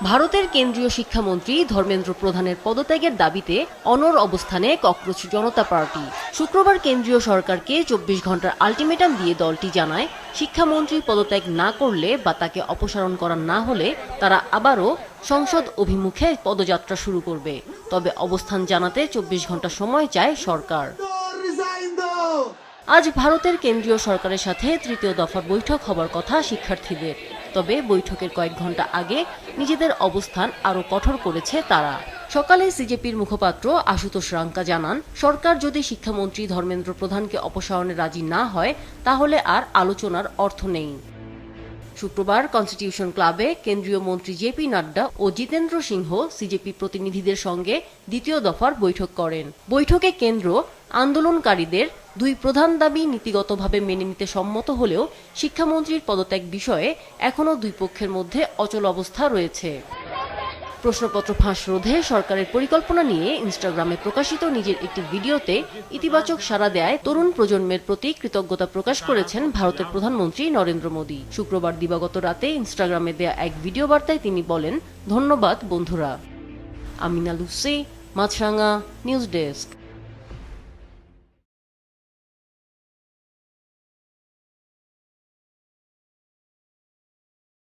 ভারতের কেন্দ্রীয় শিক্ষামন্ত্রী ধর্মেন্দ্র প্রধানের পদত্যাগের দাবিতে অনড় অবস্থানে ককরোচ জনতা পার্টি। শুক্রবার কেন্দ্রীয় সরকারকে ২৪ ঘন্টার আলটিমেটাম দিয়ে দলটি জানায়, শিক্ষামন্ত্রী পদত্যাগ না করলে বা তাকে অপসারণ করা না হলে তারা আবারও সংসদ অভিমুখে পদযাত্রা শুরু করবে। তবে অবস্থান জানাতে ২৪ ঘন্টা সময় চায় সরকার। আজ ভারতের কেন্দ্রীয় সরকারের সাথে তৃতীয় দফার বৈঠক হবার কথা শিক্ষার্থীদের। তবে বৈঠকের কয়েক ঘন্টা আগে নিজেদের অবস্থান আরও কঠোর করেছে তারা। সকালে সিজেপির মুখপাত্র আশুতোষ রাঙ্কা জানান, সরকার যদি শিক্ষামন্ত্রী ধর্মেন্দ্র প্রধানকে অপসারণে রাজি না হয় তাহলে আর আলোচনার অর্থ নেই। শুক্রবার কনস্টিটিউশন ক্লাবে কেন্দ্রীয় মন্ত্রী জেপি নাড্ডা ও জিতেন্দ্র সিংহ সিজেপি প্রতিনিধিদের সঙ্গে দ্বিতীয় দফার বৈঠক করেন। বৈঠকে কেন্দ্র আন্দোলনকারীদের দুই প্রধান দাবি নীতিগতভাবে মেনে নিতে সম্মত হলেও শিক্ষামন্ত্রীর পদত্যাগ বিষয়ে এখনও দুই পক্ষের মধ্যে অচল অবস্থা রয়েছে। প্রশ্নপত্র ফাঁস রোধে সরকারের পরিকল্পনা নিয়ে ইনস্টাগ্রামে প্রকাশিত নিজের একটি ভিডিওতে ইতিবাচক সাড়া দেয় তরুণ প্রজন্মের প্রতি কৃতজ্ঞতা প্রকাশ করেছেন ভারতের প্রধানমন্ত্রী নরেন্দ্র মোদী। শুক্রবার দিবাগত রাতে ইনস্টাগ্রামে দেয়া এক ভিডিও বার্তায় তিনি বলেন, ধন্যবাদ বন্ধুরা। আমিনা লুসি, মাছরাঙা নিউজ ডেস্ক।